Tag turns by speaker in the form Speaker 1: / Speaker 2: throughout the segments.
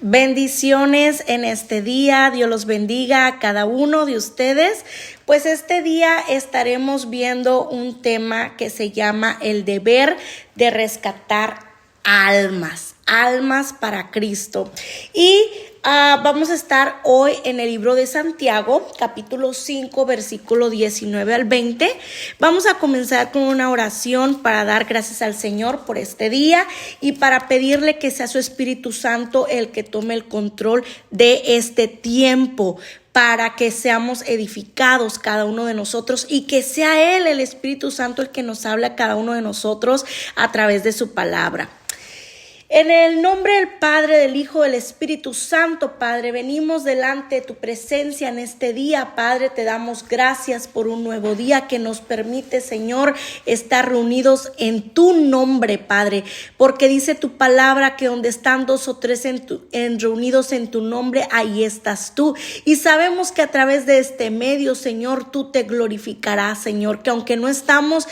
Speaker 1: Bendiciones en este día, Dios los bendiga a cada uno de ustedes. Pues este día estaremos viendo un tema que se llama el deber de rescatar almas para Cristo. Y vamos a estar hoy en el libro de Santiago, capítulo 5, versículo 19 al 20. Vamos a comenzar con una oración para dar gracias al Señor por este día y para pedirle que sea su Espíritu Santo el que tome el control de este tiempo, para que seamos edificados cada uno de nosotros y que sea Él, el Espíritu Santo, el que nos habla a cada uno de nosotros a través de su palabra. En el nombre del Padre, del Hijo, del Espíritu Santo, Padre, venimos delante de tu presencia en este día, Padre. Te damos gracias por un nuevo día que nos permite, Señor, estar reunidos en tu nombre, Padre, porque dice tu palabra que donde están dos o tres reunidos en tu nombre, ahí estás tú. Y sabemos que a través de este medio, Señor, tú te glorificarás, Señor, que aunque no estamos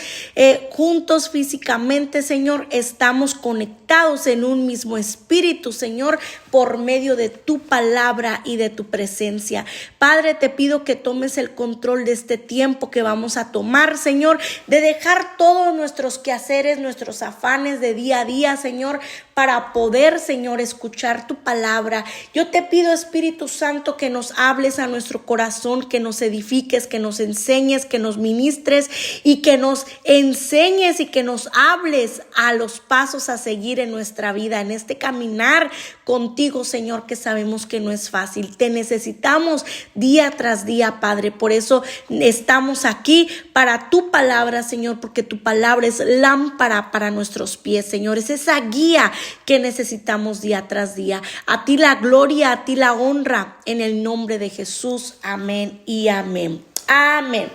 Speaker 1: juntos físicamente, Señor, estamos conectados en un mismo espíritu, Señor, por medio de tu palabra y de tu presencia. Padre, te pido que tomes el control de este tiempo que vamos a tomar, Señor, de dejar todos nuestros quehaceres, nuestros afanes de día a día, Señor, para poder, Señor, escuchar tu palabra. Yo te pido, Espíritu Santo, que nos hables a nuestro corazón, que nos edifiques, que nos enseñes, que nos ministres y que nos enseñes y que nos hables a los pasos a seguir en nuestra vida, en este caminar contigo, Señor, que sabemos que no es fácil. Te necesitamos día tras día, Padre. Por eso estamos aquí para tu palabra, Señor, porque tu palabra es lámpara para nuestros pies, Señor. Es esa guía que necesitamos día tras día. A ti la gloria, a ti la honra, en el nombre de Jesús. Amén y amén. Amén.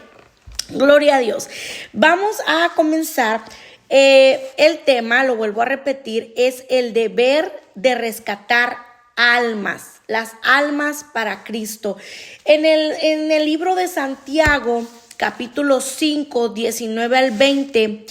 Speaker 1: Gloria a Dios. Vamos a comenzar. El tema, lo vuelvo a repetir, es el deber de rescatar almas, las almas para Cristo. En el libro de Santiago, capítulo 5, 19 al 20,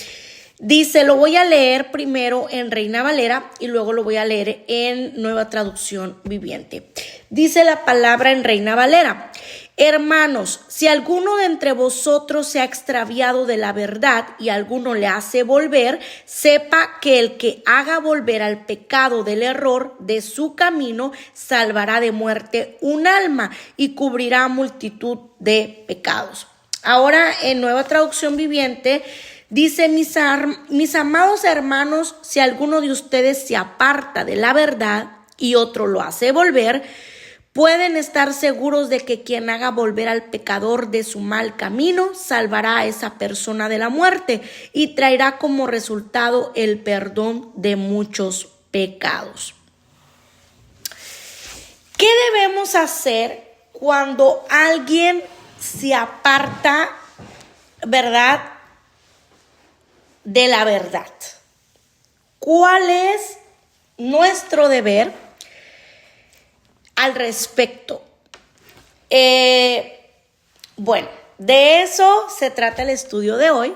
Speaker 1: dice, lo voy a leer primero en Reina Valera y luego lo voy a leer en Nueva Traducción Viviente. Dice la palabra en Reina Valera: hermanos, si alguno de entre vosotros se ha extraviado de la verdad y alguno le hace volver, sepa que el que haga volver al pecado del error de su camino salvará de muerte un alma y cubrirá multitud de pecados. Ahora en Nueva Traducción Viviente dice, mis amados hermanos, si alguno de ustedes se aparta de la verdad y otro lo hace volver, pueden estar seguros de que quien haga volver al pecador de su mal camino salvará a esa persona de la muerte y traerá como resultado el perdón de muchos pecados. ¿Qué debemos hacer cuando alguien se aparta, verdad, de la verdad? ¿Cuál es nuestro deber al respecto? Bueno, de eso se trata el estudio de hoy.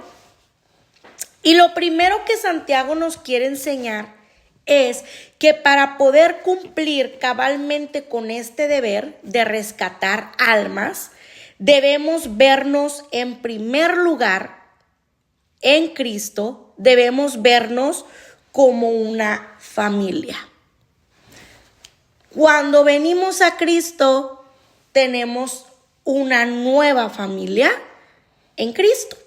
Speaker 1: Y lo primero que Santiago nos quiere enseñar es que para poder cumplir cabalmente con este deber de rescatar almas, debemos vernos en primer lugar en Cristo, debemos vernos como una familia. Cuando venimos a Cristo, tenemos una nueva familia en Cristo.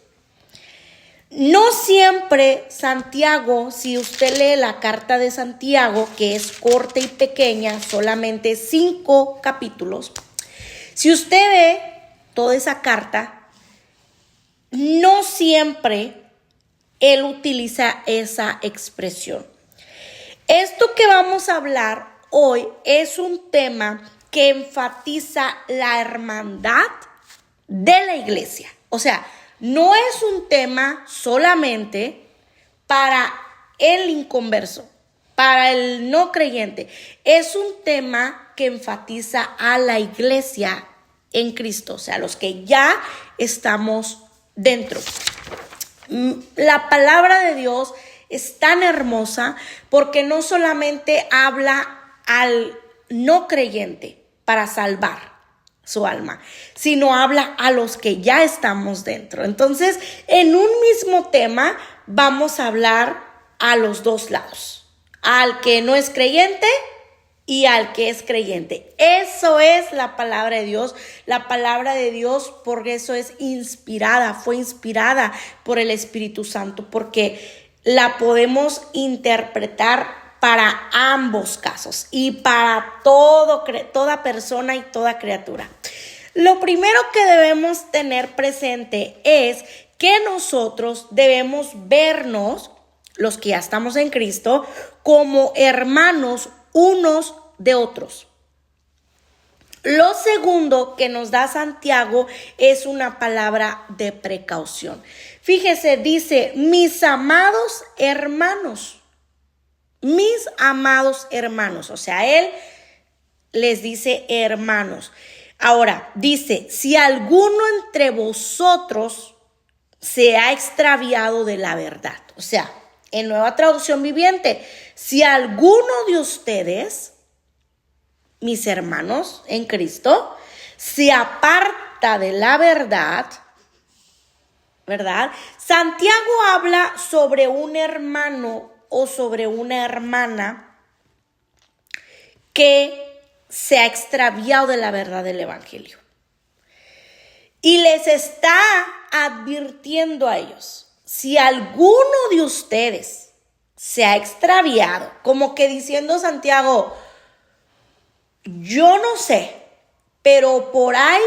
Speaker 1: No siempre Santiago, si usted lee la carta de Santiago, que es corta y pequeña, solamente 5 capítulos, si usted ve toda esa carta, no siempre él utiliza esa expresión. Esto que vamos a hablar hoy es un tema que enfatiza la hermandad de la iglesia. O sea, no es un tema solamente para el inconverso, para el no creyente. Es un tema que enfatiza a la iglesia en Cristo, o sea, los que ya estamos dentro. La palabra de Dios es tan hermosa porque no solamente habla al no creyente para salvar su alma, sino habla a los que ya estamos dentro. Entonces, en un mismo tema vamos a hablar a los dos lados, al que no es creyente y al que es creyente. Eso es la palabra de Dios. La palabra de Dios, por eso es inspirada, fue inspirada por el Espíritu Santo, porque la podemos interpretar para ambos casos y para toda persona y toda criatura. Lo primero que debemos tener presente es que nosotros debemos vernos, los que ya estamos en Cristo, como hermanos unos de otros. Lo segundo que nos da Santiago es una palabra de precaución. Fíjese, dice, mis amados hermanos. Mis amados hermanos, o sea, él les dice hermanos. Ahora, dice, si alguno entre vosotros se ha extraviado de la verdad. O sea, en Nueva Traducción Viviente, si alguno de ustedes, mis hermanos en Cristo, se aparta de la verdad, ¿verdad? Santiago habla sobre un hermano o sobre una hermana que se ha extraviado de la verdad del evangelio. Y les está advirtiendo a ellos, si alguno de ustedes se ha extraviado, como que diciendo Santiago, yo no sé, pero por ahí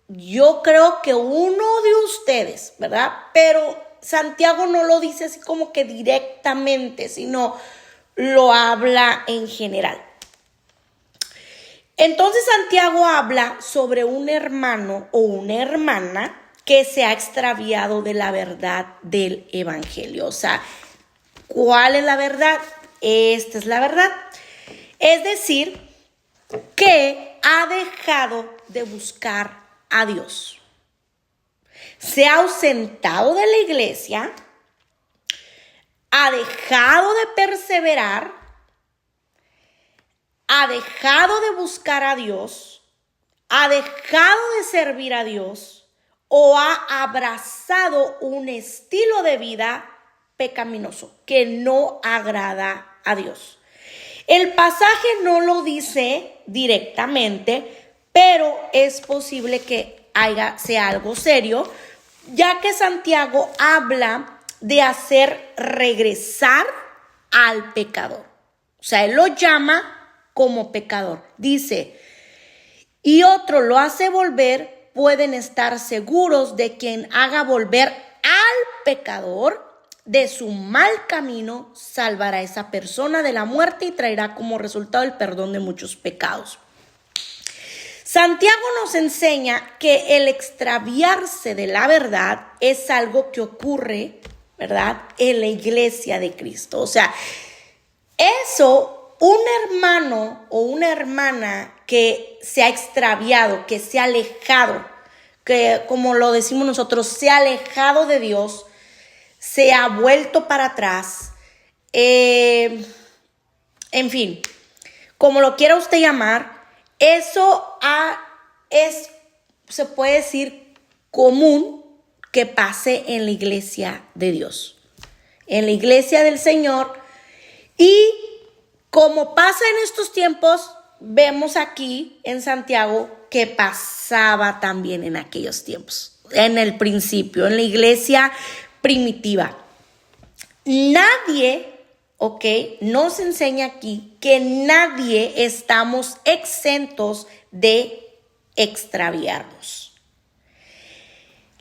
Speaker 1: yo creo que uno de ustedes, ¿verdad? Pero Santiago no lo dice así como que directamente, sino lo habla en general. Entonces Santiago habla sobre un hermano o una hermana que se ha extraviado de la verdad del evangelio. O sea, ¿cuál es la verdad? Esta es la verdad. Es decir, que ha dejado de buscar a Dios. Se ha ausentado de la iglesia, ha dejado de perseverar, ha dejado de buscar a Dios, ha dejado de servir a Dios o ha abrazado un estilo de vida pecaminoso que no agrada a Dios. El pasaje no lo dice directamente, pero es posible que sea algo serio, ya que Santiago habla de hacer regresar al pecador. O sea, él lo llama como pecador. Dice, y otro lo hace volver, pueden estar seguros de quien haga volver al pecador de su mal camino, salvará a esa persona de la muerte y traerá como resultado el perdón de muchos pecados. Santiago nos enseña que el extraviarse de la verdad es algo que ocurre, ¿verdad?, en la iglesia de Cristo. O sea, eso, un hermano o una hermana que se ha extraviado, que se ha alejado, que como lo decimos nosotros, se ha alejado de Dios, se ha vuelto para atrás, en fin, como lo quiera usted llamar, eso se puede decir común que pase en la iglesia de Dios, en la iglesia del Señor. Y como pasa en estos tiempos, vemos aquí en Santiago que pasaba también en aquellos tiempos, en el principio, en la iglesia primitiva. Nadie, nos enseña aquí que nadie estamos exentos de extraviarnos.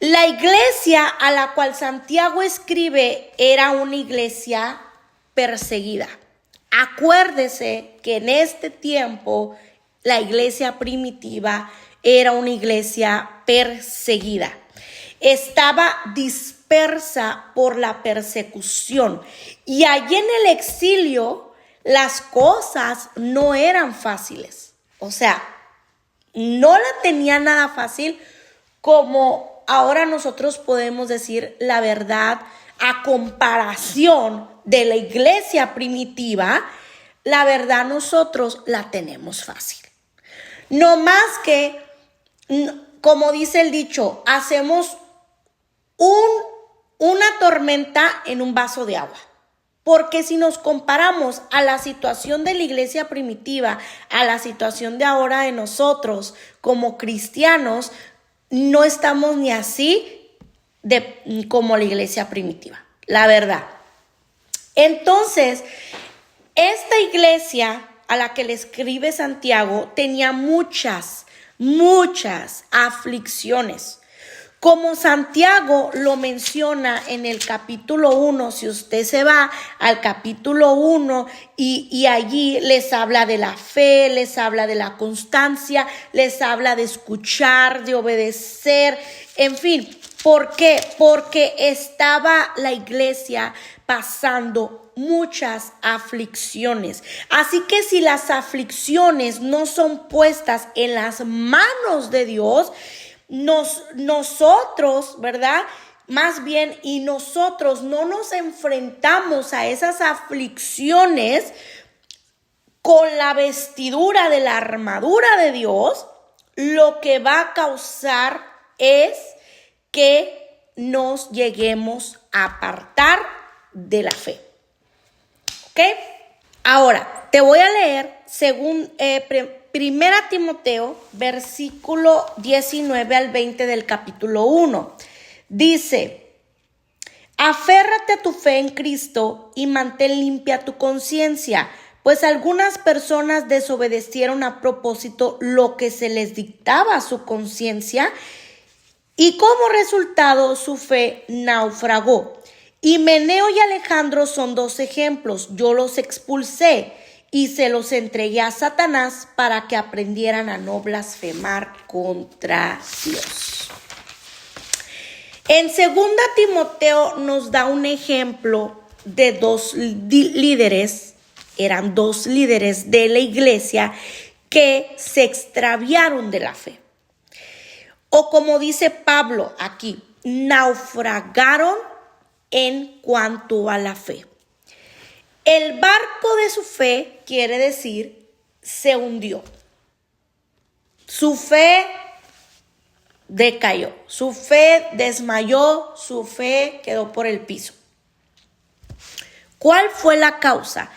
Speaker 1: La iglesia a la cual Santiago escribe era una iglesia perseguida. Acuérdese que en este tiempo la iglesia primitiva era una iglesia perseguida. Estaba dispersa por la persecución. Y allí en el exilio las cosas no eran fáciles. O sea, no la tenía nada fácil como ahora nosotros podemos decir la verdad a comparación de la iglesia primitiva. la verdad nosotros la tenemos fácil. No más que, como dice el dicho, hacemos una tormenta en un vaso de agua. Porque si nos comparamos a la situación de la iglesia primitiva, a la situación de ahora de nosotros como cristianos, no estamos ni así como la iglesia primitiva, la verdad. Entonces, esta iglesia a la que le escribe Santiago tenía muchas aflicciones. Como Santiago lo menciona en el capítulo 1, si usted se va al capítulo 1 y allí les habla de la fe, les habla de la constancia, les habla de escuchar, de obedecer, en fin. ¿Por qué? Porque estaba la iglesia pasando muchas aflicciones. Así que si las aflicciones no son puestas en las manos de Dios, nosotros, ¿verdad? Más bien, y nosotros no nos enfrentamos a esas aflicciones con la vestidura de la armadura de Dios, lo que va a causar es que nos lleguemos a apartar de la fe. ¿Ok? Ahora, te voy a leer según Primera Timoteo, versículo 19 al 20 del capítulo 1. Dice: aférrate a tu fe en Cristo y mantén limpia tu conciencia, pues algunas personas desobedecieron a propósito lo que se les dictaba a su conciencia y como resultado su fe naufragó. Himeneo y Alejandro son dos ejemplos. Yo los expulsé y se los entregué a Satanás para que aprendieran a no blasfemar contra Dios. En 2 Timoteo nos da un ejemplo de dos líderes, eran dos líderes de la iglesia que se extraviaron de la fe. O como dice Pablo aquí, naufragaron en cuanto a la fe. El barco de su fe quiere decir se hundió. Su fe decayó, su fe desmayó, su fe quedó por el piso. ¿Cuál fue la causa?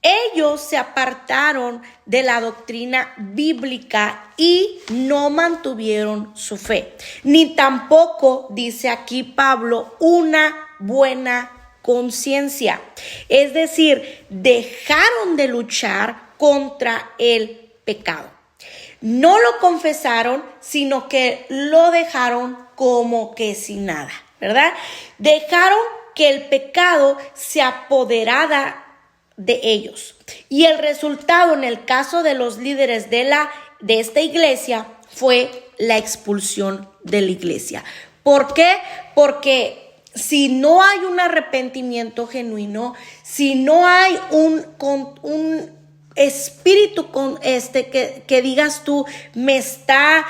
Speaker 1: Ellos se apartaron de la doctrina bíblica y no mantuvieron su fe. Ni tampoco, dice aquí Pablo, una buena conciencia. Es decir, dejaron de luchar contra el pecado. No lo confesaron, sino que lo dejaron como que sin nada, ¿verdad? Dejaron que el pecado se apoderara de ellos. Y el resultado en el caso de los líderes de esta iglesia fue la expulsión de la iglesia. ¿Por qué? Porque si no hay un arrepentimiento genuino, si no hay un espíritu que digas tú, me está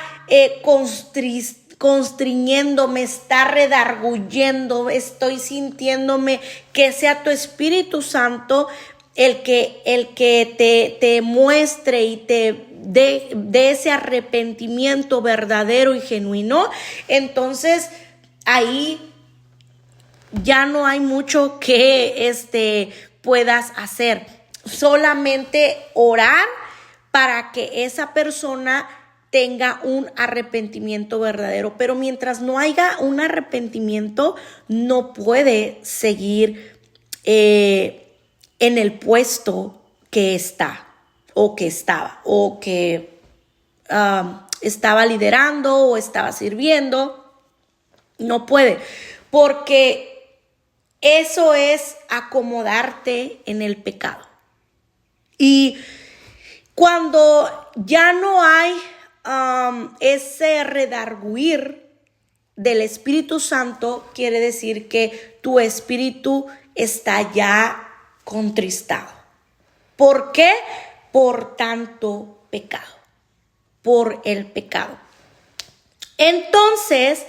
Speaker 1: constriñendo, me está redarguyendo, estoy sintiéndome, que sea tu Espíritu Santo el que te muestre y te dé ese arrepentimiento verdadero y genuino. Entonces ahí ya no hay mucho que puedas hacer. Solamente orar para que esa persona tenga un arrepentimiento verdadero. Pero mientras no haya un arrepentimiento, no puede seguir en el puesto que está, o que estaba, o que estaba liderando, o estaba sirviendo. No puede, porque eso es acomodarte en el pecado. Y cuando ya no hay ese redarguir del Espíritu Santo, quiere decir que tu espíritu está ya contristado. ¿Por qué? Por tanto pecado, por el pecado. Entonces,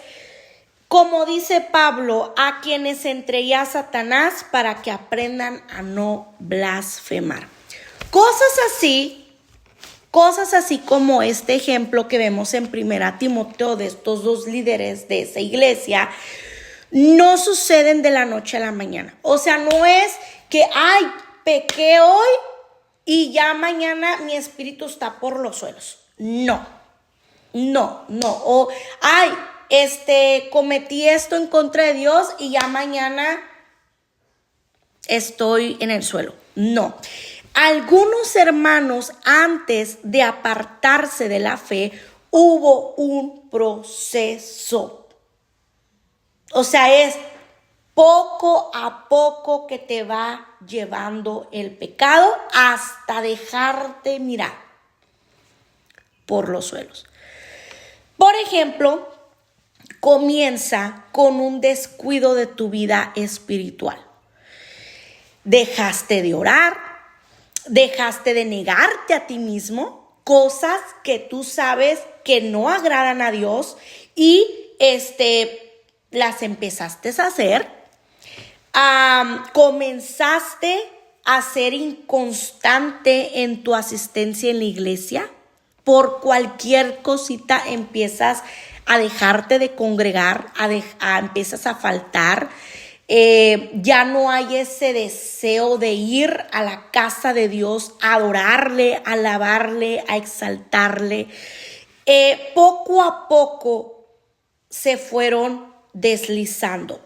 Speaker 1: como dice Pablo, a quienes entregué a Satanás para que aprendan a no blasfemar. Cosas así como este ejemplo que vemos en 1 Timoteo de estos dos líderes de esa iglesia, no suceden de la noche a la mañana. O sea, no es que, pequé hoy y ya mañana mi espíritu está por los suelos. No. O, cometí esto en contra de Dios y ya mañana estoy en el suelo. No. Algunos hermanos, antes de apartarse de la fe, hubo un proceso. O sea, es poco a poco que te va llevando el pecado hasta dejarte mirar por los suelos. Por ejemplo, comienza con un descuido de tu vida espiritual. Dejaste de orar, dejaste de negarte a ti mismo, cosas que tú sabes que no agradan a Dios y las empezaste a hacer. Comenzaste a ser inconstante en tu asistencia en la iglesia. Por cualquier cosita empiezas a dejarte de congregar, empiezas a faltar. Ya no hay ese deseo de ir a la casa de Dios, a adorarle, a alabarle, a exaltarle. Poco a poco se fueron deslizando.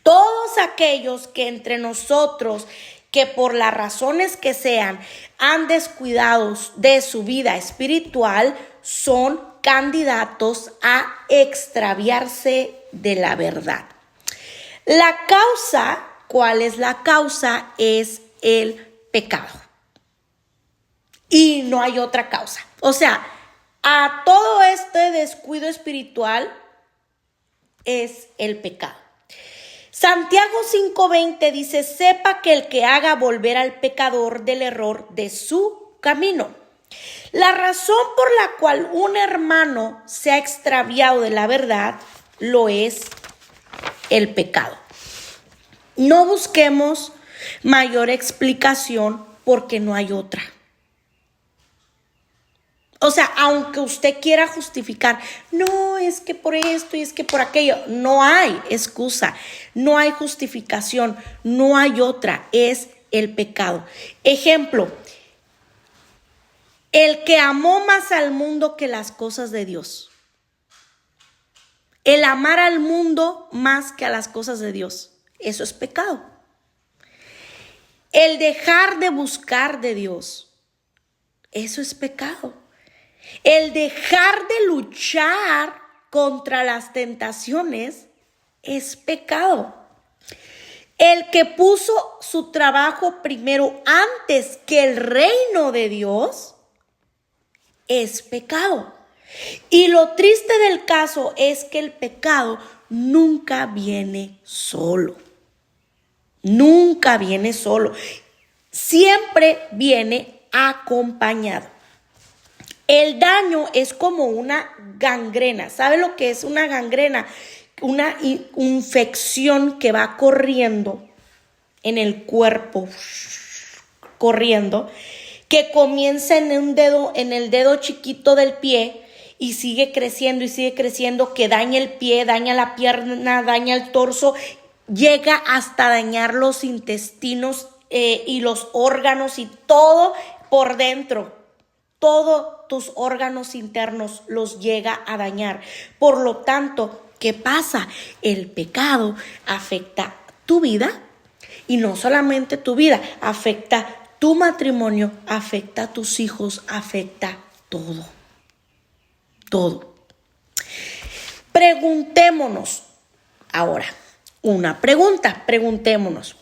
Speaker 1: Todos aquellos que entre nosotros, que por las razones que sean, han descuidado de su vida espiritual, son candidatos a extraviarse de la verdad. La causa, ¿cuál es la causa? Es el pecado. Y no hay otra causa. O sea, a todo este descuido espiritual es el pecado. Santiago 5:20 dice: sepa que el que haga volver al pecador del error de su camino. La razón por la cual un hermano se ha extraviado de la verdad lo es el pecado. No busquemos mayor explicación porque no hay otra. O sea, aunque usted quiera justificar, no, es que por esto y es que por aquello, no hay excusa, no hay justificación, no hay otra, es el pecado. Ejemplo, el que amó más al mundo que las cosas de Dios. El amar al mundo más que a las cosas de Dios, eso es pecado. El dejar de buscar de Dios, eso es pecado. El dejar de luchar contra las tentaciones es pecado. El que puso su trabajo primero antes que el reino de Dios es pecado. Y lo triste del caso es que el pecado nunca viene solo. Nunca viene solo. Siempre viene acompañado. El daño es como una gangrena. ¿Sabe lo que es una gangrena? Una infección que va corriendo en el cuerpo, corriendo, que comienza en el dedo chiquito del pie y sigue creciendo, que daña el pie, daña la pierna, daña el torso, llega hasta dañar los intestinos y los órganos y todo por dentro. Todos tus órganos internos los llega a dañar. Por lo tanto, ¿qué pasa? El pecado afecta tu vida y no solamente tu vida, afecta tu matrimonio, afecta a tus hijos, afecta todo. Todo. Preguntémonos ahora una pregunta. Preguntémonos: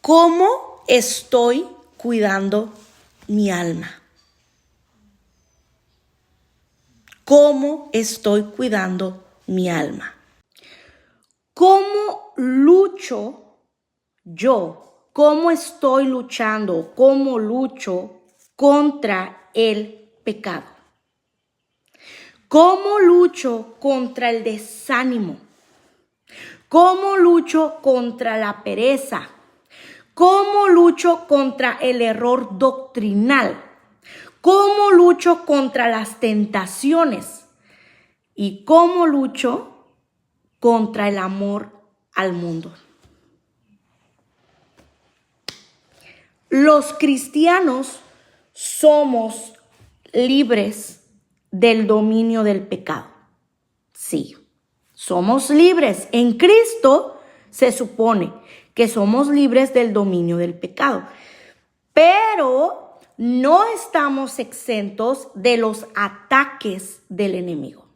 Speaker 1: ¿cómo estoy cuidando mi alma? ¿Cómo estoy cuidando mi alma? ¿Cómo lucho yo? ¿Cómo estoy luchando? ¿Cómo lucho contra el pecado? ¿Cómo lucho contra el desánimo? ¿Cómo lucho contra la pereza? ¿Cómo lucho contra el error doctrinal? ¿Cómo lucho contra las tentaciones? ¿Y cómo lucho contra el amor al mundo? Los cristianos somos libres del dominio del pecado. Sí, somos libres. En Cristo se supone que somos libres del dominio del pecado. Pero no estamos exentos de los ataques del enemigo.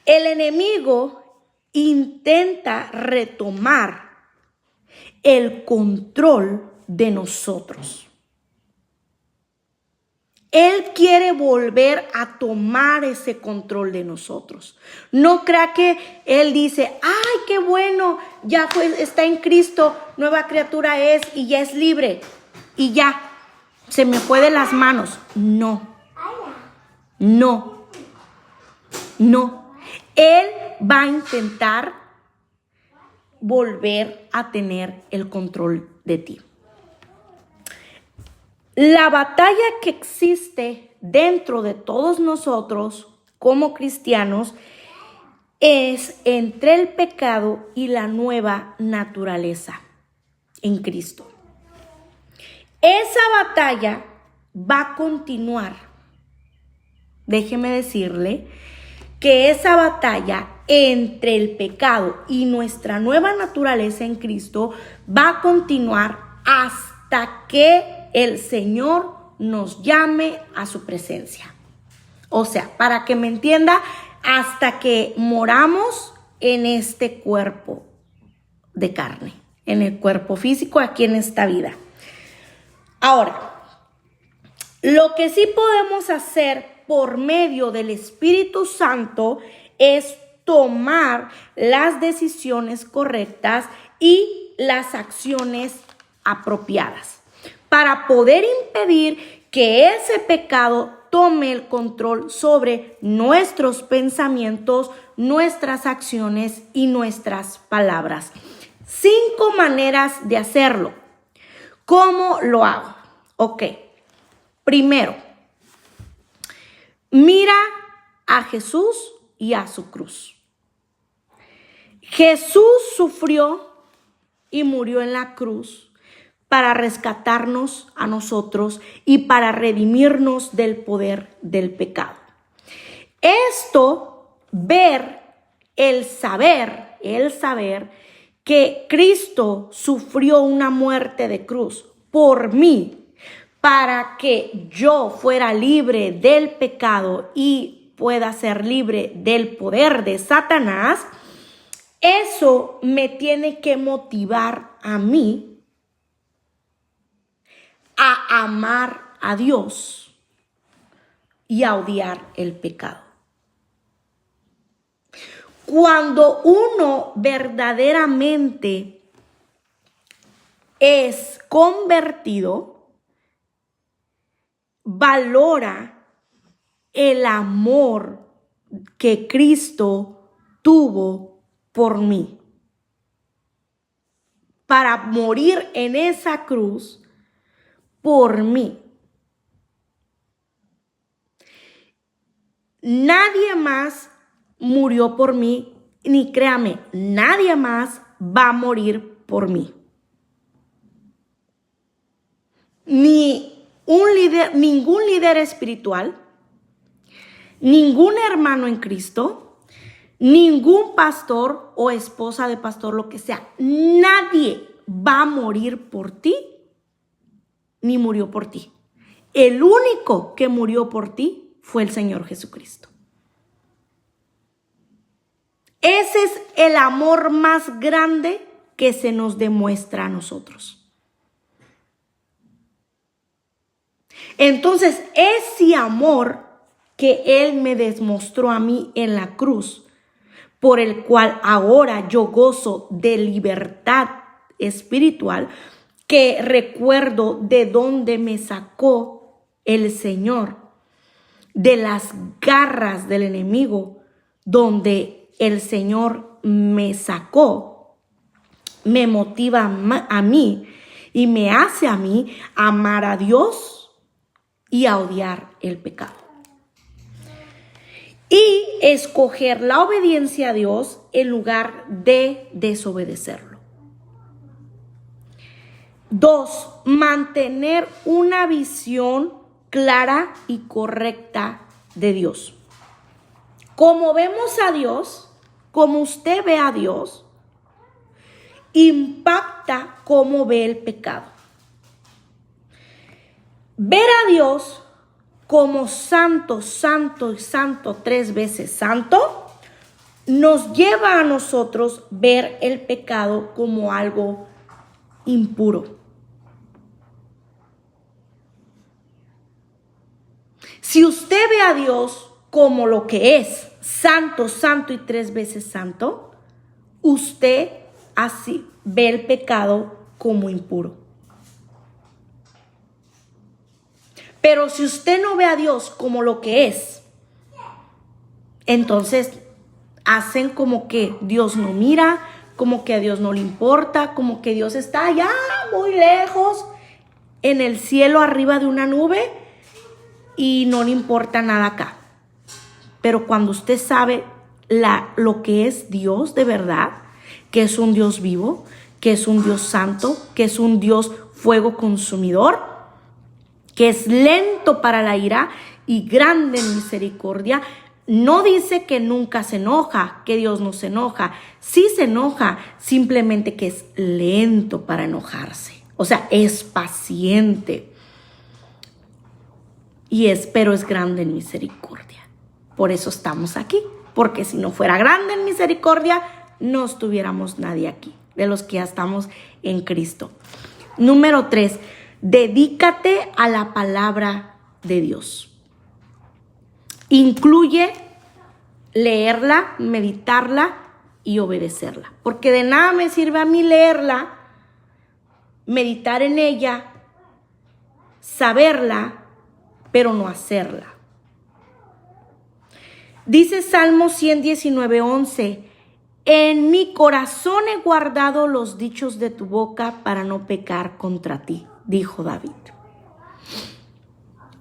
Speaker 1: El enemigo intenta retomar el control de nosotros. Él quiere volver a tomar ese control de nosotros. No crea que Él dice, ay, qué bueno, ya está en Cristo, nueva criatura es y ya es libre. Y ya, se me fue de las manos. No. Él va a intentar volver a tener el control de ti. La batalla que existe dentro de todos nosotros como cristianos es entre el pecado y la nueva naturaleza en Cristo. Esa batalla va a continuar. Déjeme decirle que esa batalla entre el pecado y nuestra nueva naturaleza en Cristo va a continuar hasta que el Señor nos llame a su presencia. O sea, para que me entienda, hasta que moramos en este cuerpo de carne, en el cuerpo físico aquí en esta vida. Ahora, lo que sí podemos hacer por medio del Espíritu Santo es tomar las decisiones correctas y las acciones apropiadas para poder impedir que ese pecado tome el control sobre nuestros pensamientos, nuestras acciones y nuestras palabras. 5 maneras de hacerlo. ¿Cómo lo hago? Ok. Primero, mira a Jesús y a su cruz. Jesús sufrió y murió en la cruz para rescatarnos a nosotros y para redimirnos del poder del pecado. Esto, el saber que Cristo sufrió una muerte de cruz por mí, para que yo fuera libre del pecado y pueda ser libre del poder de Satanás, eso me tiene que motivar a mí a amar a Dios y a odiar el pecado. Cuando uno verdaderamente es convertido, valora el amor que Cristo tuvo por mí para morir en esa cruz por mí. Nadie más murió por mí, ni créame, nadie más va a morir por mí. Ningún líder espiritual, ningún hermano en Cristo, ningún pastor o esposa de pastor, lo que sea, nadie va a morir por ti, ni murió por ti. El único que murió por ti fue el Señor Jesucristo. Ese es el amor más grande que se nos demuestra a nosotros. Entonces, ese amor que Él me demostró a mí en la cruz, por el cual ahora yo gozo de libertad espiritual, que recuerdo de dónde me sacó el Señor, de las garras del enemigo, donde el Señor me sacó. me motiva a mí y me hace a mí amar a Dios y a odiar el pecado. Y escoger la obediencia a Dios en lugar de desobedecerlo. 2, mantener una visión clara y correcta de Dios. Como vemos a Dios, como usted ve a Dios, impacta cómo ve el pecado. Ver a Dios como santo, santo y santo, 3 veces santo, nos lleva a nosotros ver el pecado como algo impuro. Si usted ve a Dios como lo que es, santo, santo y 3 veces santo, usted así ve el pecado como impuro. Pero si usted no ve a Dios como lo que es, entonces hacen como que Dios no mira, como que a Dios no le importa, como que Dios está allá muy lejos, en el cielo arriba de una nube y no le importa nada acá. Pero cuando usted sabe lo que es Dios de verdad, que es un Dios vivo, que es un Dios santo, que es un Dios fuego consumidor, que es lento para la ira y grande en misericordia, no dice que nunca se enoja, que Dios no se enoja. Sí se enoja, simplemente que es lento para enojarse. O sea, es paciente. Pero es grande en misericordia. Por eso estamos aquí. Porque si no fuera grande en misericordia, no estuviéramos nadie aquí, de los que ya estamos en Cristo. Número 3. Dedícate a la palabra de Dios. Incluye leerla, meditarla y obedecerla. Porque de nada me sirve a mí leerla, meditar en ella, saberla, pero no hacerla. Dice Salmo 119:11, en mi corazón he guardado los dichos de tu boca para no pecar contra ti, dijo David.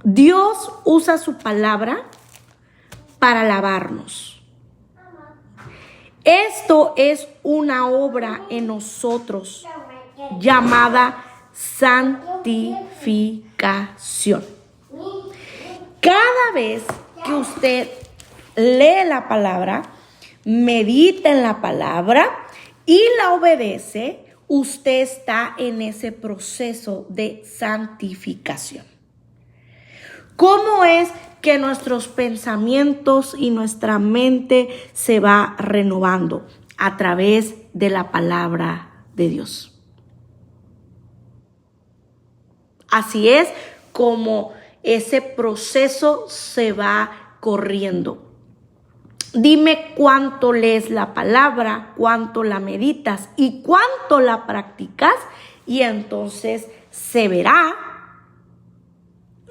Speaker 1: Dios usa su palabra para lavarnos. Esto es una obra en nosotros llamada santificación. Cada vez que usted lee la palabra, medita en la palabra y la obedece, usted está en ese proceso de santificación. ¿Cómo es que nuestros pensamientos y nuestra mente se va renovando? A través de la palabra de Dios. Así es como ese proceso se va corriendo. Dime cuánto lees la palabra, cuánto la meditas y cuánto la practicas, y entonces se verá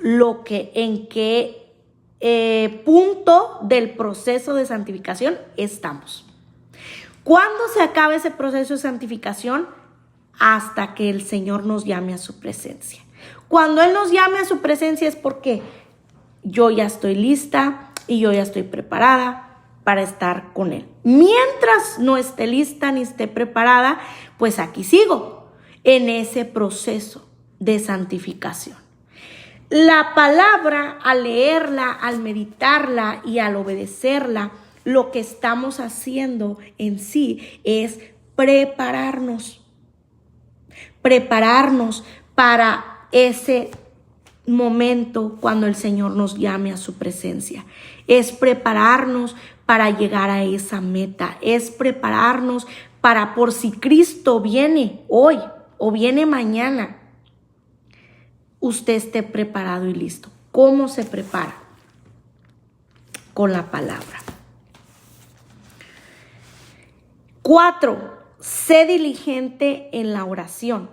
Speaker 1: en qué punto del proceso de santificación estamos. ¿Cuándo se acaba ese proceso de santificación? Hasta que el Señor nos llame a su presencia. Cuando Él nos llame a su presencia es porque yo ya estoy lista y yo ya estoy preparada para estar con Él. Mientras no esté lista ni esté preparada, pues aquí sigo en ese proceso de santificación. La palabra, al leerla, al meditarla y al obedecerla, lo que estamos haciendo en sí es prepararnos para ese momento cuando el Señor nos llame a su presencia. Es prepararnos para llegar a esa meta. Es prepararnos para, por si Cristo viene hoy o viene mañana, usted esté preparado y listo. ¿Cómo se prepara? Con la palabra. 4. Sé diligente en la oración.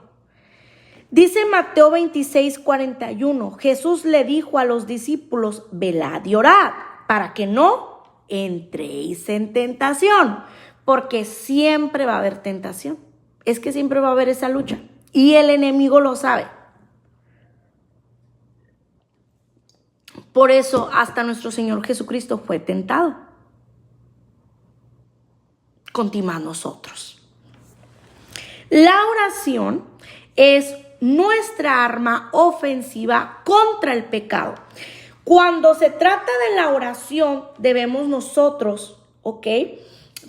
Speaker 1: Dice Mateo 26:41, Jesús le dijo a los discípulos, velad y orad, para que no entréis en tentación, porque siempre va a haber tentación. es que siempre va a haber esa lucha y el enemigo lo sabe. Por eso hasta nuestro Señor Jesucristo fue tentado. Continuamos nosotros. La oración es nuestra arma ofensiva contra el pecado. Cuando se trata de la oración, debemos nosotros,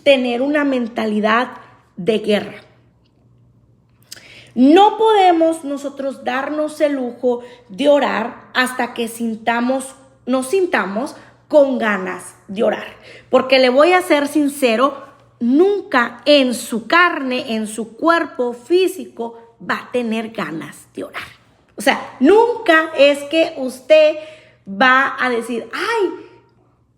Speaker 1: tener una mentalidad de guerra. No podemos nosotros darnos el lujo de orar hasta que nos sintamos con ganas de orar. Porque le voy a ser sincero, nunca en su carne, en su cuerpo físico, va a tener ganas de orar. O sea, nunca es que usted va a decir, ay,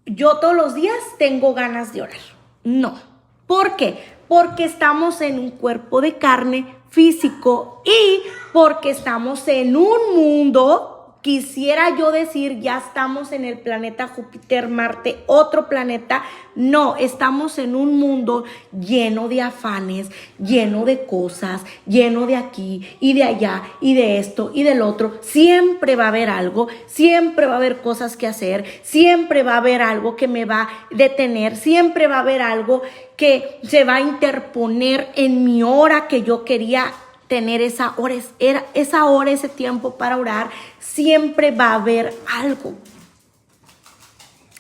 Speaker 1: yo todos los días tengo ganas de orar. No. ¿Por qué? Porque estamos en un cuerpo de carne físico y porque estamos en un mundo, quisiera yo decir, ya estamos en el planeta Júpiter, Marte, otro planeta. No, estamos en un mundo lleno de afanes, lleno de cosas, lleno de aquí y de allá y de esto y del otro. Siempre va a haber algo, siempre va a haber cosas que hacer, siempre va a haber algo que me va a detener, siempre va a haber algo que se va a interponer en mi hora que yo quería tener esa hora, ese tiempo para orar. Siempre va a haber algo.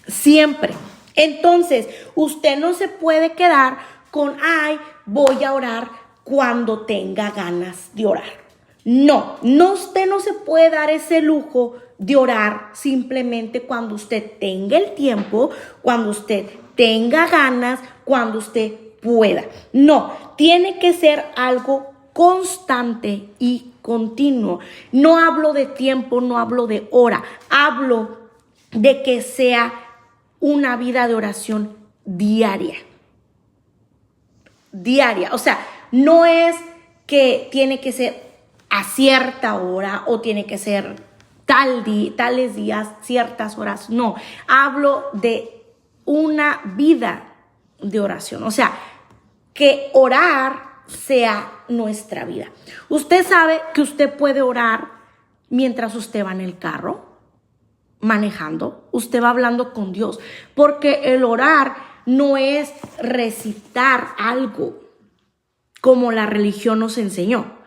Speaker 1: Siempre. Entonces, usted no se puede quedar con, ay, voy a orar cuando tenga ganas de orar. No, usted no se puede dar ese lujo de orar simplemente cuando usted tenga el tiempo, cuando usted tenga ganas, cuando usted pueda. No, tiene que ser algo constante y continuo. No hablo de tiempo, no hablo de hora, hablo de que sea una vida de oración diaria. Diaria, o sea, no es que tiene que ser a cierta hora o tiene que ser tales días, ciertas horas. No, hablo de una vida de oración, o sea, que orar sea nuestra vida. Usted sabe que usted puede orar mientras usted va en el carro, manejando, usted va hablando con Dios, porque el orar no es recitar algo como la religión nos enseñó.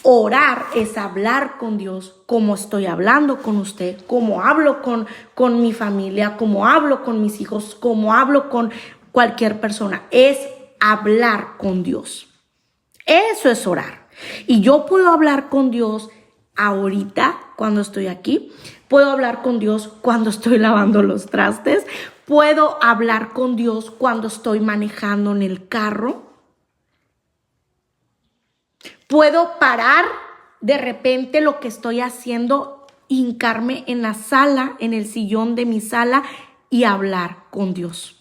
Speaker 1: Orar es hablar con Dios como estoy hablando con usted, como hablo con mi familia, como hablo con mis hijos, como hablo con cualquier persona. Es hablar con Dios. Eso es orar. Y yo puedo hablar con Dios ahorita cuando estoy aquí. Puedo hablar con Dios cuando estoy lavando los trastes. Puedo hablar con Dios cuando estoy manejando en el carro. Puedo parar de repente lo que estoy haciendo, hincarme en la sala, en el sillón de mi sala y hablar con Dios.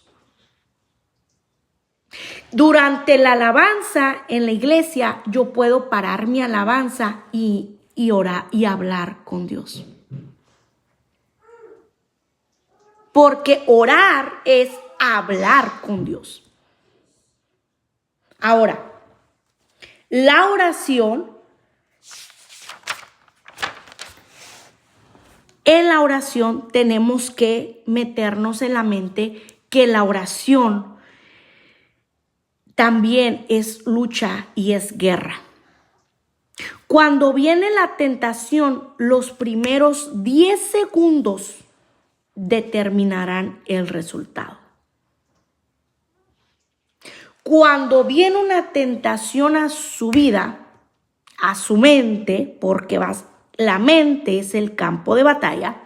Speaker 1: Durante la alabanza en la iglesia, yo puedo parar mi alabanza y orar y hablar con Dios. Porque orar es hablar con Dios. Ahora, la oración, en la oración tenemos que meternos en la mente que la oración también es lucha y es guerra. Cuando viene la tentación, los primeros 10 segundos determinarán el resultado. Cuando viene una tentación a su vida, a su mente, porque la mente es el campo de batalla,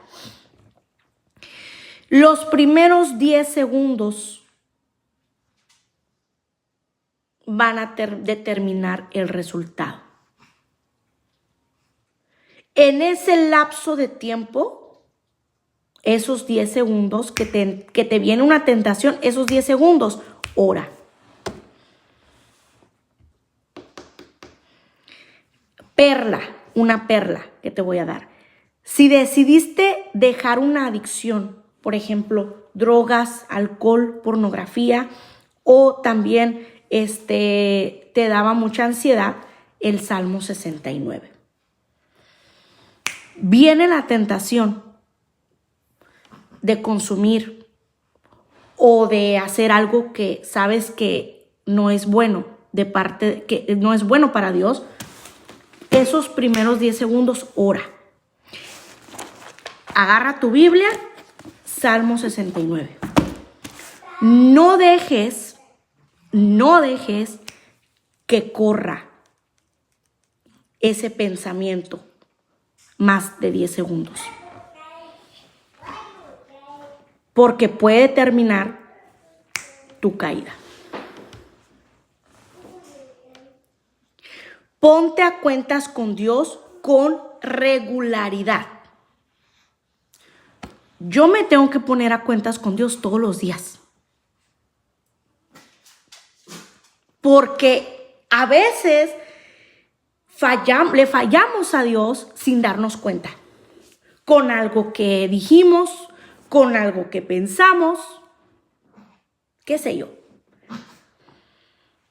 Speaker 1: los primeros 10 segundos van a determinar el resultado. En ese lapso de tiempo, esos 10 segundos que te viene una tentación, esos 10 segundos, ora. Una perla que te voy a dar. Si decidiste dejar una adicción, por ejemplo, drogas, alcohol, pornografía o también te daba mucha ansiedad, el Salmo 69. Viene la tentación de consumir o de hacer algo que sabes que no es bueno, que no es bueno para Dios. Esos primeros 10 segundos, ora. Agarra tu Biblia, Salmo 69. No dejes que corra ese pensamiento más de 10 segundos. Porque puede terminar tu caída. Ponte a cuentas con Dios con regularidad. Yo me tengo que poner a cuentas con Dios todos los días. Porque a veces le fallamos a Dios sin darnos cuenta. Con algo que dijimos, con algo que pensamos, qué sé yo.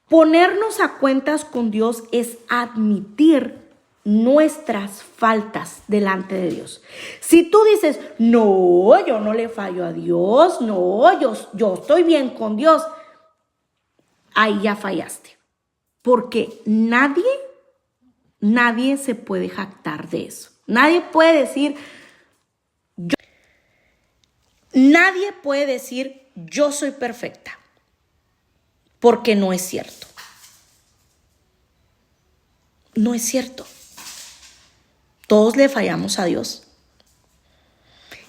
Speaker 1: Ponernos a cuentas con Dios es admitir nuestras faltas delante de Dios. Si tú dices, no, yo no le fallo a Dios, no, yo estoy bien con Dios, ahí ya fallaste. Porque nadie se puede jactar de eso. Nadie puede decir, yo soy perfecta. Porque no es cierto. No es cierto. Todos le fallamos a Dios.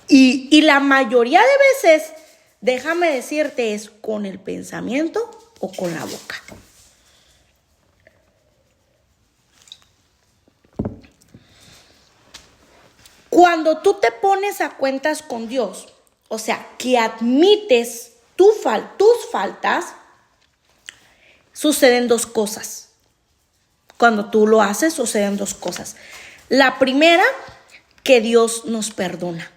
Speaker 1: Y la mayoría de veces, déjame decirte, es con el pensamiento o con la boca. Cuando tú te pones a cuentas con Dios, o sea, que admites tus faltas, suceden dos cosas. Cuando tú lo haces, suceden dos cosas. La primera, que Dios nos perdona.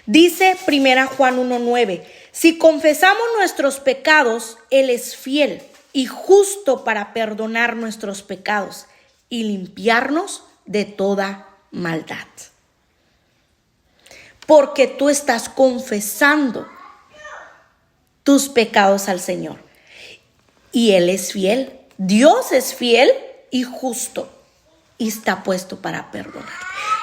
Speaker 1: Dice 1 Juan 1:9, si confesamos nuestros pecados, Él es fiel y justo para perdonar nuestros pecados y limpiarnos de toda maldad. Porque tú estás confesando tus pecados al Señor. Y Él es fiel. Dios es fiel y justo. Y está puesto para perdonar.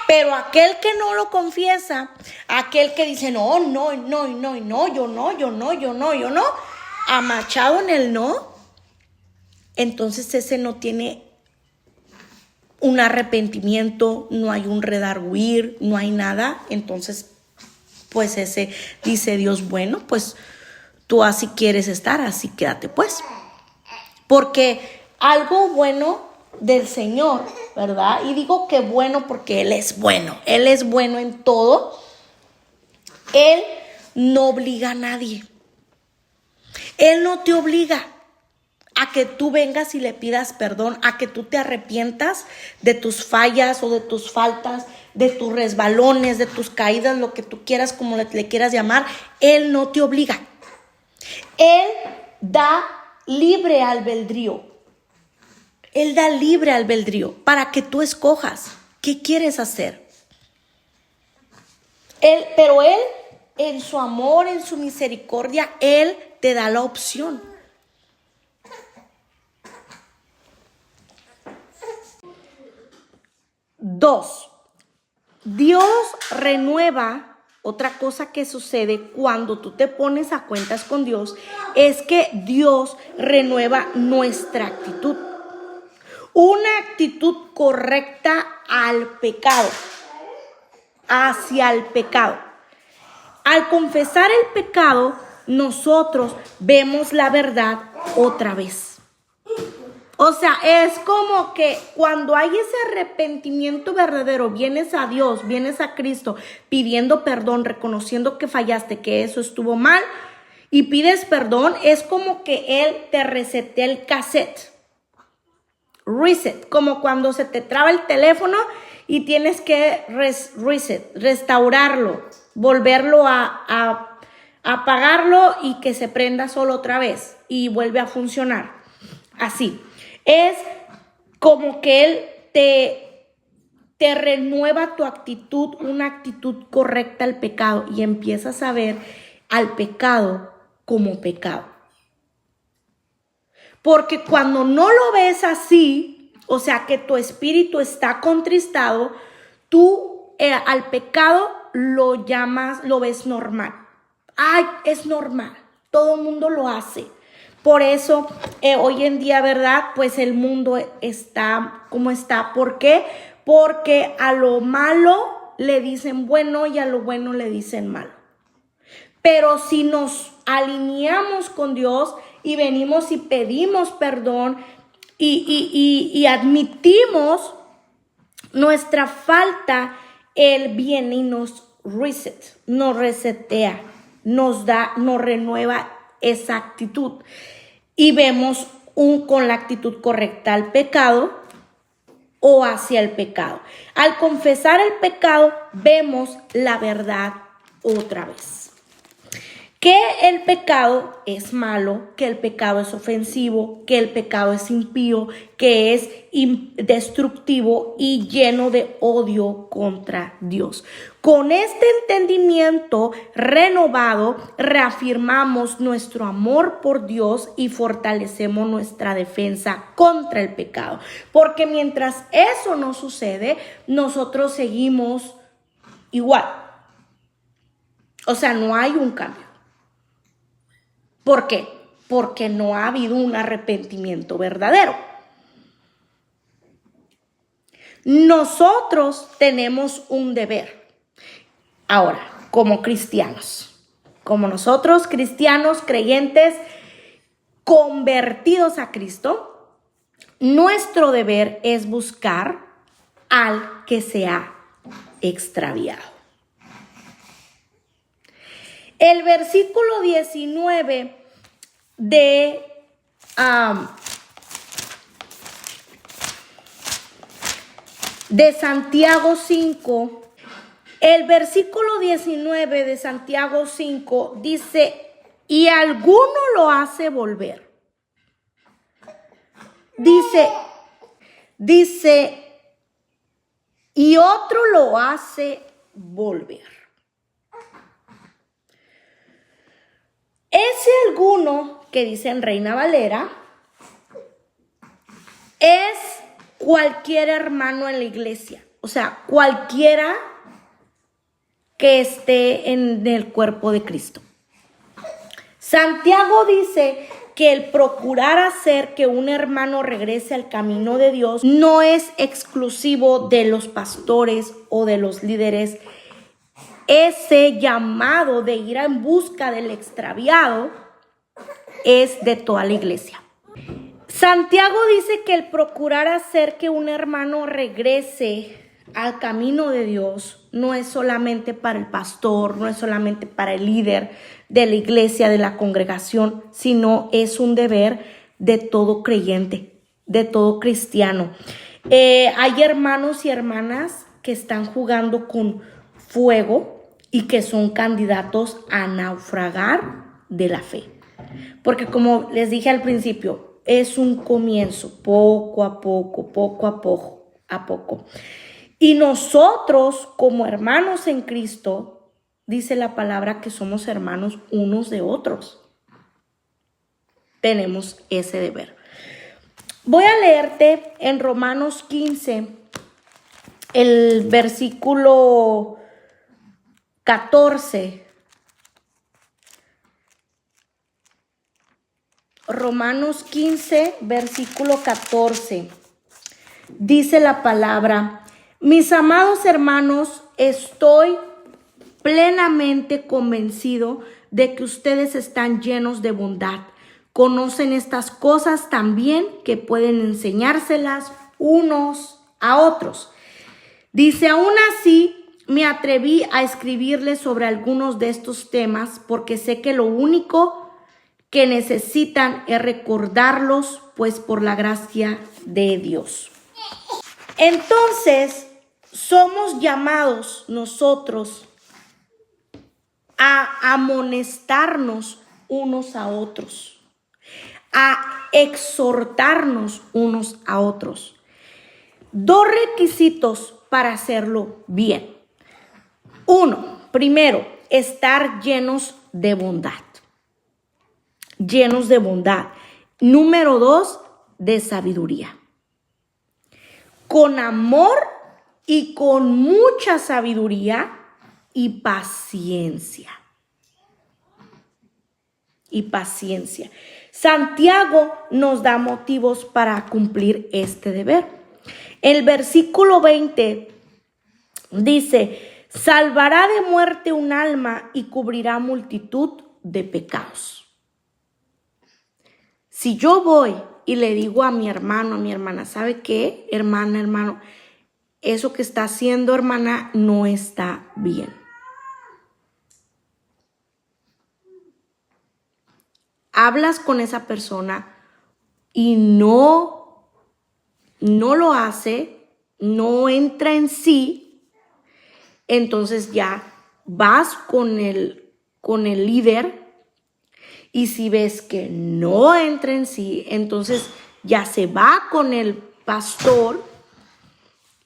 Speaker 1: Pero aquel que no lo confiesa, aquel que dice, no, yo no, amachado en el no, entonces ese no tiene un arrepentimiento, no hay un redarguir, no hay nada. Entonces, pues ese dice Dios, bueno, pues tú así quieres estar, así quédate pues. Porque algo bueno del Señor, ¿verdad? Y digo que bueno porque Él es bueno en todo. Él no obliga a nadie. Él no te obliga a que tú vengas y le pidas perdón, a que tú te arrepientas de tus fallas o de tus faltas, de tus resbalones, de tus caídas, lo que tú quieras, como le quieras llamar. Él no te obliga. Él da libre albedrío. Él da libre albedrío para que tú escojas qué quieres hacer. Pero Él, en su amor, en su misericordia, Él te da la opción. Dos, Dios renueva. Otra cosa que sucede cuando tú te pones a cuentas con Dios es que Dios renueva nuestra actitud. Una actitud correcta al pecado, hacia el pecado. Al confesar el pecado, nosotros vemos la verdad otra vez. O sea, es como que cuando hay ese arrepentimiento verdadero, vienes a Dios, vienes a Cristo pidiendo perdón, reconociendo que fallaste, que eso estuvo mal y pides perdón, es como que Él te resetea el cassette. Reset, como cuando se te traba el teléfono y tienes que restaurarlo, volverlo a apagarlo y que se prenda solo otra vez y vuelve a funcionar. Así. Es como que Él te renueva tu actitud, una actitud correcta al pecado, y empiezas a ver al pecado como pecado. Porque cuando no lo ves así, o sea que tu espíritu está contristado, tú al pecado lo llamas, lo ves normal. Ay, es normal, todo el mundo lo hace. Por eso hoy en día, ¿verdad? Pues el mundo está como está. ¿Por qué? Porque a lo malo le dicen bueno y a lo bueno le dicen malo. Pero si nos alineamos con Dios y venimos y pedimos perdón y admitimos nuestra falta, Él viene y nos resetea, nos renueva esa actitud. Y vemos con la actitud correcta al pecado o hacia el pecado. Al confesar el pecado, vemos la verdad otra vez. Que el pecado es malo, que el pecado es ofensivo, que el pecado es impío, que es destructivo y lleno de odio contra Dios. Con este entendimiento renovado, reafirmamos nuestro amor por Dios y fortalecemos nuestra defensa contra el pecado. Porque mientras eso no sucede, nosotros seguimos igual. O sea, no hay un cambio. ¿Por qué? Porque no ha habido un arrepentimiento verdadero. Nosotros tenemos un deber. Ahora, como cristianos, como nosotros cristianos creyentes convertidos a Cristo, nuestro deber es buscar al que se ha extraviado. El versículo 19 de Santiago 5, el versículo 19 de Santiago 5 dice, y alguno lo hace volver. Dice, y otro lo hace volver. Ese alguno que dice en Reina Valera es cualquier hermano en la iglesia, o sea, cualquiera que esté en el cuerpo de Cristo. Santiago dice que el procurar hacer que un hermano regrese al camino de Dios no es exclusivo de los pastores o de los líderes. Ese llamado de ir en busca del extraviado es de toda la iglesia. Santiago dice que el procurar hacer que un hermano regrese al camino de Dios no es solamente para el pastor, no es solamente para el líder de la iglesia, de la congregación, sino es un deber de todo creyente, de todo cristiano. Hay hermanos y hermanas que están jugando con fuego y que son candidatos a naufragar de la fe. Porque como les dije al principio, es un comienzo, poco a poco. Y nosotros como hermanos en Cristo, dice la palabra que somos hermanos unos de otros. Tenemos ese deber. Voy a leerte en Romanos 15, el versículo 14. Romanos 15, versículo 14. Dice la palabra: mis amados hermanos, estoy plenamente convencido de que ustedes están llenos de bondad. Conocen estas cosas tan bien que pueden enseñárselas unos a otros. Dice, aún así, me atreví a escribirles sobre algunos de estos temas porque sé que lo único que necesitan es recordarlos, pues por la gracia de Dios. Entonces, somos llamados nosotros a amonestarnos unos a otros, a exhortarnos unos a otros. 2 requisitos para hacerlo bien. 1, primero, estar llenos de bondad. Llenos de bondad. Número 2, de sabiduría. Con amor y con mucha sabiduría y paciencia. Y paciencia. Santiago nos da motivos para cumplir este deber. El versículo 20 dice: salvará de muerte un alma y cubrirá multitud de pecados. Si yo voy y le digo a mi hermano, a mi hermana, ¿sabe qué, hermana, hermano? Eso que está haciendo, hermana, no está bien. Hablas con esa persona y no lo hace, no entra en sí, entonces ya vas con el líder. Y si ves que no entra en sí, entonces ya se va con el pastor.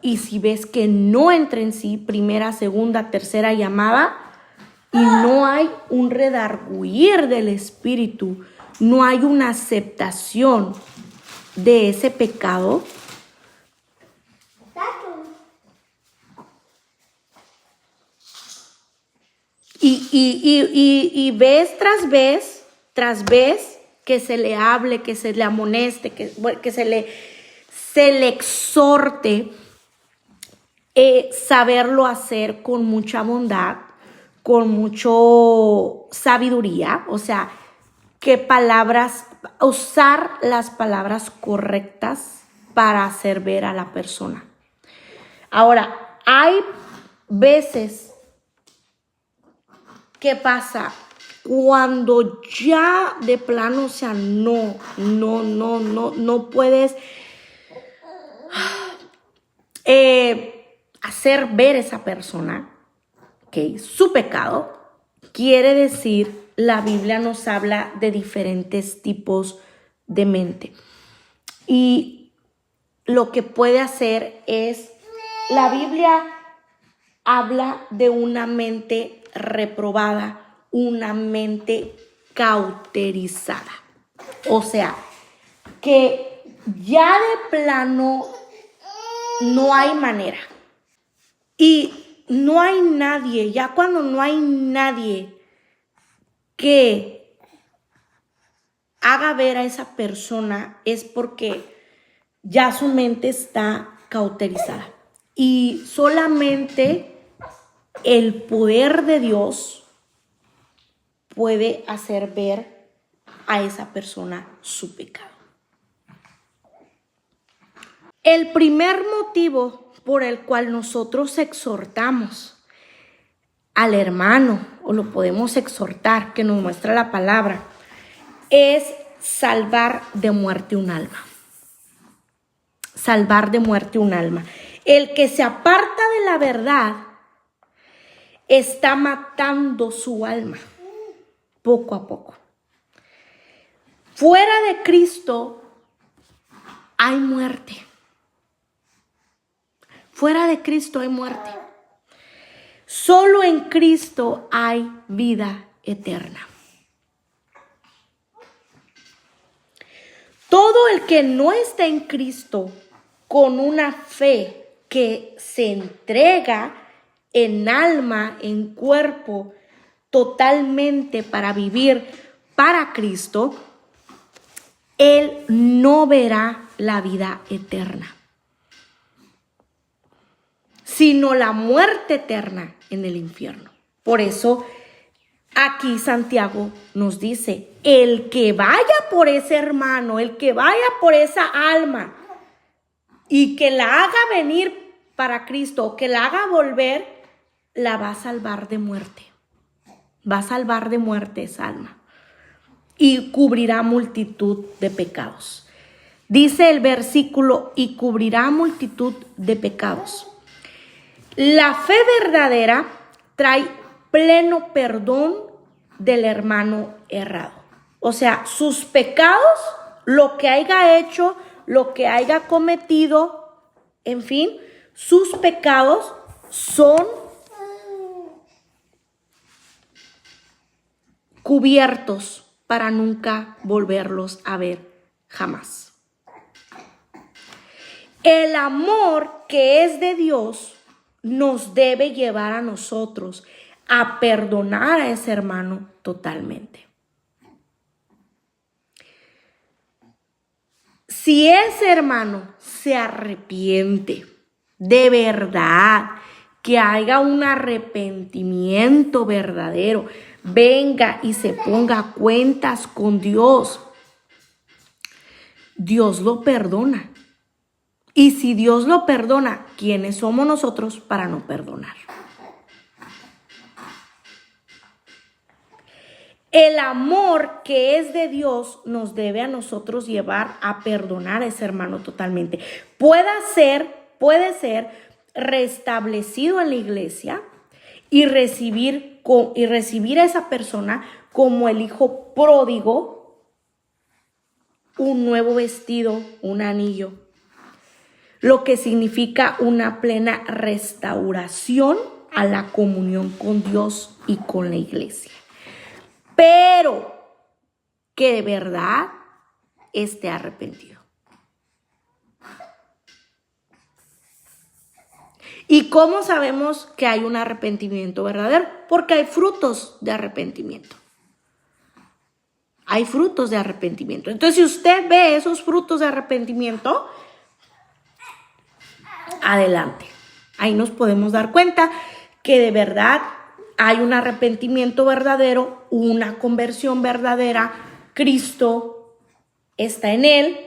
Speaker 1: Y si ves que no entra en sí, primera, segunda, tercera llamada, y no hay un redarguir del espíritu, no hay una aceptación de ese pecado, y vez tras vez que se le hable, que se le amoneste, que se le exhorte, saberlo hacer con mucha bondad, con mucho sabiduría, o sea, usar las palabras correctas para hacer ver a la persona. Ahora, hay veces que pasa cuando ya de plano, o sea, no puedes hacer ver a esa persona que su pecado. Quiere decir, la Biblia nos habla de diferentes tipos de mente. Y lo que puede hacer es, la Biblia habla de una mente reprobada, una mente cauterizada. O sea, que ya de plano no hay manera. Y no hay nadie, ya cuando no hay nadie que haga ver a esa persona, es porque ya su mente está cauterizada. Y solamente el poder de Dios puede hacer ver a esa persona su pecado. El primer motivo por el cual nosotros exhortamos al hermano, o lo podemos exhortar, que nos muestra la palabra, es salvar de muerte un alma. Salvar de muerte un alma. El que se aparta de la verdad está matando su alma poco a poco. Fuera de Cristo hay muerte. Fuera de Cristo hay muerte. Solo en Cristo hay vida eterna. Todo el que no está en Cristo con una fe que se entrega en alma, en cuerpo, totalmente para vivir para Cristo, él no verá la vida eterna, sino la muerte eterna en el infierno. Por eso aquí Santiago nos dice, el que vaya por ese hermano, el que vaya por esa alma y que la haga venir para Cristo, o que la haga volver, la va a salvar de muerte. Va a salvar de muerte esa alma y cubrirá multitud de pecados. Dice el versículo, y cubrirá multitud de pecados. La fe verdadera trae pleno perdón del hermano errado. O sea, sus pecados, lo que haya hecho, lo que haya cometido, en fin, sus pecados son cubiertos para nunca volverlos a ver jamás. El amor que es de Dios nos debe llevar a nosotros a perdonar a ese hermano totalmente. Si ese hermano se arrepiente de verdad, que haya un arrepentimiento verdadero, venga y se ponga a cuentas con Dios, Dios lo perdona. Y si Dios lo perdona, ¿quiénes somos nosotros para no perdonar? El amor que es de Dios nos debe a nosotros llevar a perdonar a ese hermano totalmente. Puede ser restablecido en la iglesia y recibir a esa persona como el hijo pródigo, un nuevo vestido, un anillo, lo que significa una plena restauración a la comunión con Dios y con la iglesia. Pero que de verdad esté arrepentido. ¿Y cómo sabemos que hay un arrepentimiento verdadero? Porque hay frutos de arrepentimiento. Hay frutos de arrepentimiento. Entonces, si usted ve esos frutos de arrepentimiento, adelante. Ahí nos podemos dar cuenta que de verdad hay un arrepentimiento verdadero, una conversión verdadera. Cristo está en él,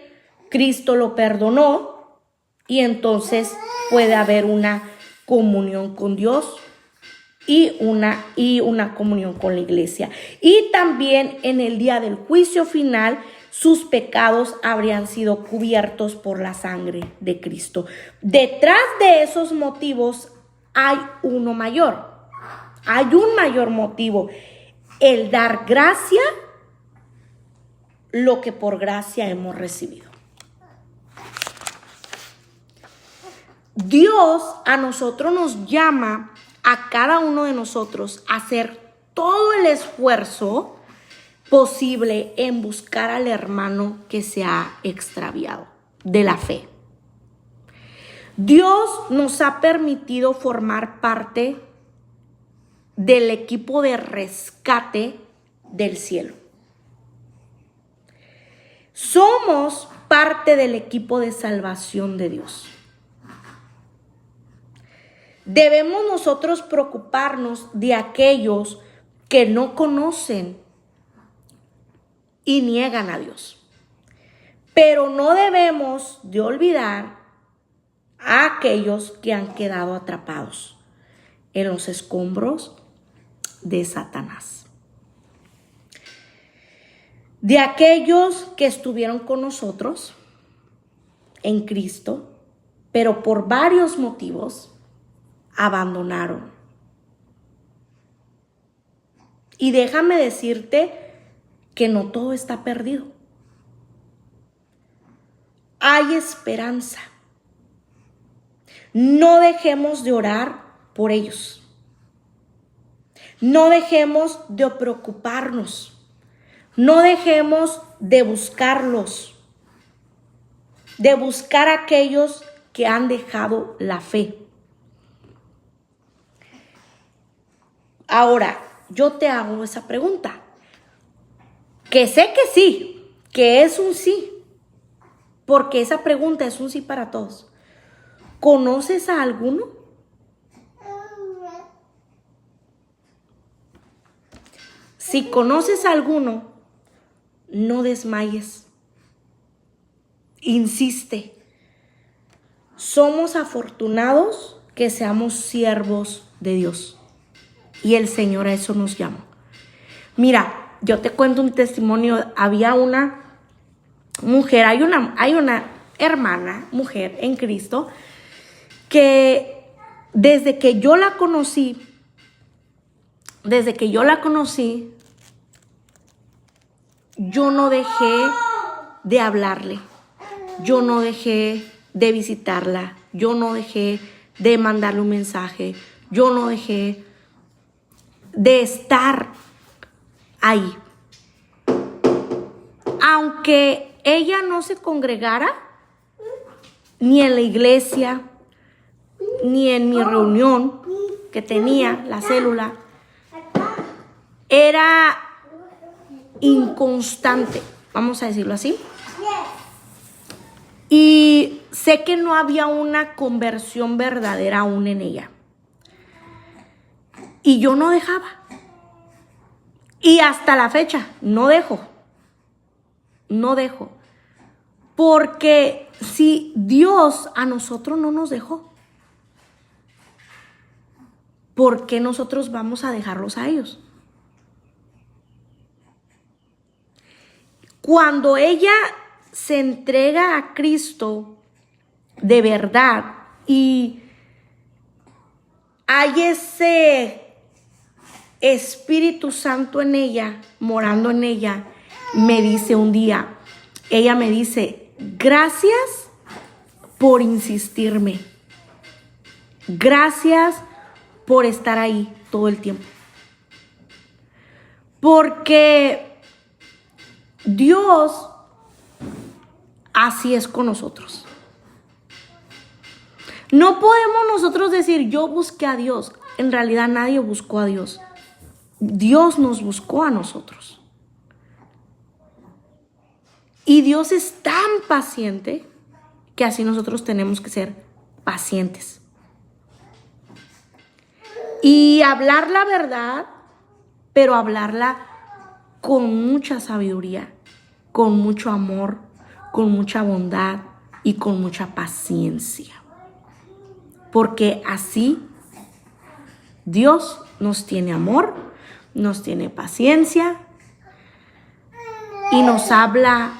Speaker 1: Cristo lo perdonó y entonces puede haber una comunión con Dios y una comunión con la iglesia. Y también en el día del juicio final, sus pecados habrían sido cubiertos por la sangre de Cristo. Detrás de esos motivos hay uno mayor. Hay un mayor motivo, el dar gracia, lo que por gracia hemos recibido. Dios a nosotros nos llama, a cada uno de nosotros, a hacer todo el esfuerzo posible en buscar al hermano que se ha extraviado de la fe. Dios nos ha permitido formar parte del equipo de rescate del cielo. Somos parte del equipo de salvación de Dios. Debemos nosotros preocuparnos de aquellos que no conocen y niegan a Dios. Pero no debemos de olvidar a aquellos que han quedado atrapados en los escombros de Satanás. De aquellos que estuvieron con nosotros en Cristo, pero por varios motivos abandonaron. Y déjame decirte que no todo está perdido. Hay esperanza. No dejemos de orar por ellos. No dejemos de preocuparnos. No dejemos de buscarlos. De buscar a aquellos que han dejado la fe. Ahora, yo te hago esa pregunta. Que sé que sí, que es un sí. Porque esa pregunta es un sí para todos. ¿Conoces a alguno? Si conoces a alguno, no desmayes. Insiste. Somos afortunados que seamos siervos de Dios. Y el Señor a eso nos llama. Mira, yo te cuento un testimonio. Había una mujer, hay una hermana, mujer en Cristo, que desde que yo la conocí, yo no dejé de hablarle, yo no dejé de visitarla, yo no dejé de mandarle un mensaje, yo no dejé de estar ahí. Aunque ella no se congregara, ni en la iglesia, ni en mi reunión que tenía, la célula, era inconstante, vamos a decirlo así. Y sé que no había una conversión verdadera aún en ella. Y yo no dejaba. Y hasta la fecha, no dejo. Porque si Dios a nosotros no nos dejó, ¿por qué nosotros vamos a dejarlos a ellos? Cuando ella se entrega a Cristo de verdad y hay ese Espíritu Santo en ella, morando en ella, me dice un día, ella me dice, gracias por insistirme, gracias por estar ahí todo el tiempo, porque Dios así es con nosotros. No podemos nosotros decir, yo busqué a Dios. En realidad nadie buscó a Dios. Dios nos buscó a nosotros. Y Dios es tan paciente que así nosotros tenemos que ser pacientes. Y hablar la verdad, pero hablarla con mucha sabiduría, con mucho amor, con mucha bondad y con mucha paciencia. Porque así Dios nos tiene amor, nos tiene paciencia y nos habla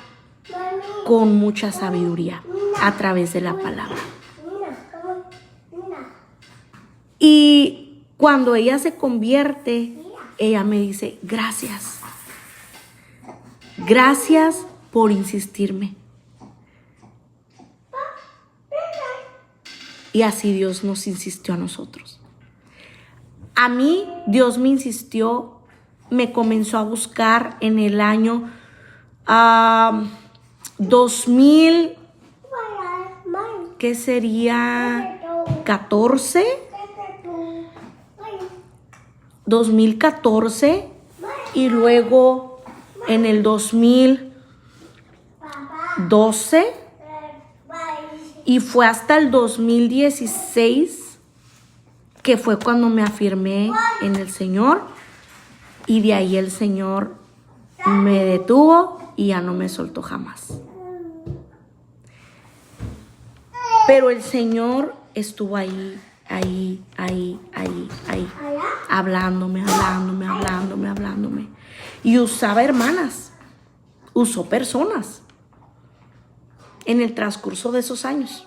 Speaker 1: con mucha sabiduría a través de la palabra. Y cuando ella se convierte, ella me dice, gracias. Gracias por insistirme. Y así Dios nos insistió a nosotros. A mí Dios me insistió, me comenzó a buscar en el año 2000, ¿qué sería? 2014 y luego en el 2012 y fue hasta el 2016 que fue cuando me afirmé en el Señor y de ahí el Señor me detuvo y ya no me soltó jamás. Pero el Señor estuvo ahí, hablándome. Y usaba hermanas, usó personas en el transcurso de esos años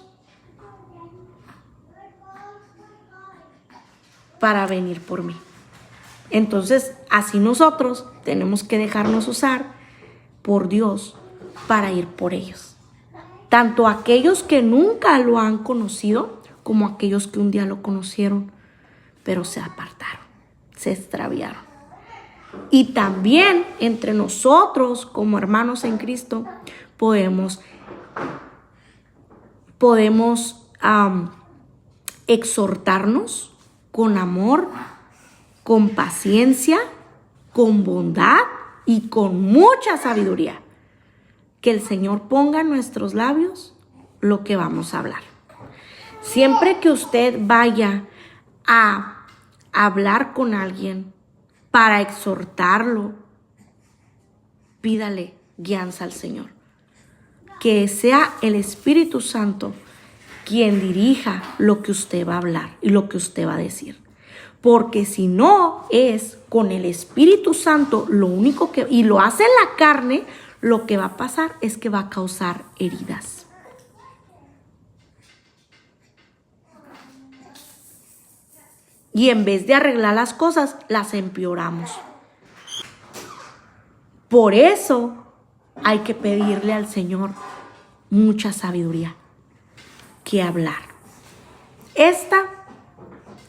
Speaker 1: para venir por mí. Entonces, así nosotros tenemos que dejarnos usar por Dios para ir por ellos. Tanto aquellos que nunca lo han conocido, como aquellos que un día lo conocieron, pero se apartaron, se extraviaron. Y también entre nosotros, como hermanos en Cristo, podemos exhortarnos con amor, con paciencia, con bondad y con mucha sabiduría. Que el Señor ponga en nuestros labios lo que vamos a hablar. Siempre que usted vaya a hablar con alguien para exhortarlo, pídale guianza al Señor. Que sea el Espíritu Santo quien dirija lo que usted va a hablar y lo que usted va a decir. Porque si no es con el Espíritu Santo, lo único que, y lo hace en la carne, lo que va a pasar es que va a causar heridas. Y en vez de arreglar las cosas, las empeoramos. Por eso hay que pedirle al Señor mucha sabiduría que hablar. Esta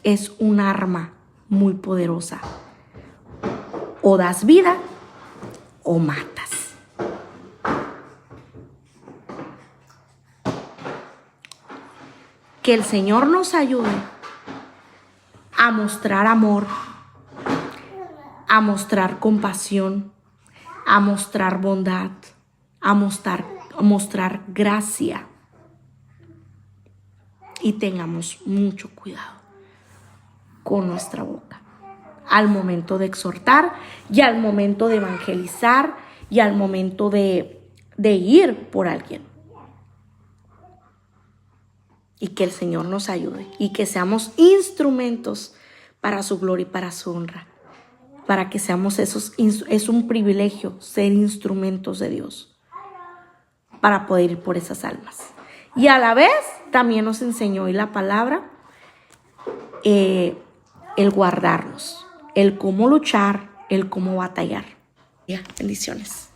Speaker 1: es un arma muy poderosa. O das vida o matas. Que el Señor nos ayude a mostrar amor, a mostrar compasión, a mostrar bondad, a mostrar gracia. Y tengamos mucho cuidado con nuestra boca al momento de exhortar y al momento de evangelizar y al momento de ir por alguien. Y que el Señor nos ayude y que seamos instrumentos para su gloria y para su honra. Para que seamos es un privilegio ser instrumentos de Dios para poder ir por esas almas. Y a la vez también nos enseñó hoy la palabra el guardarnos, el cómo luchar, el cómo batallar. Bendiciones.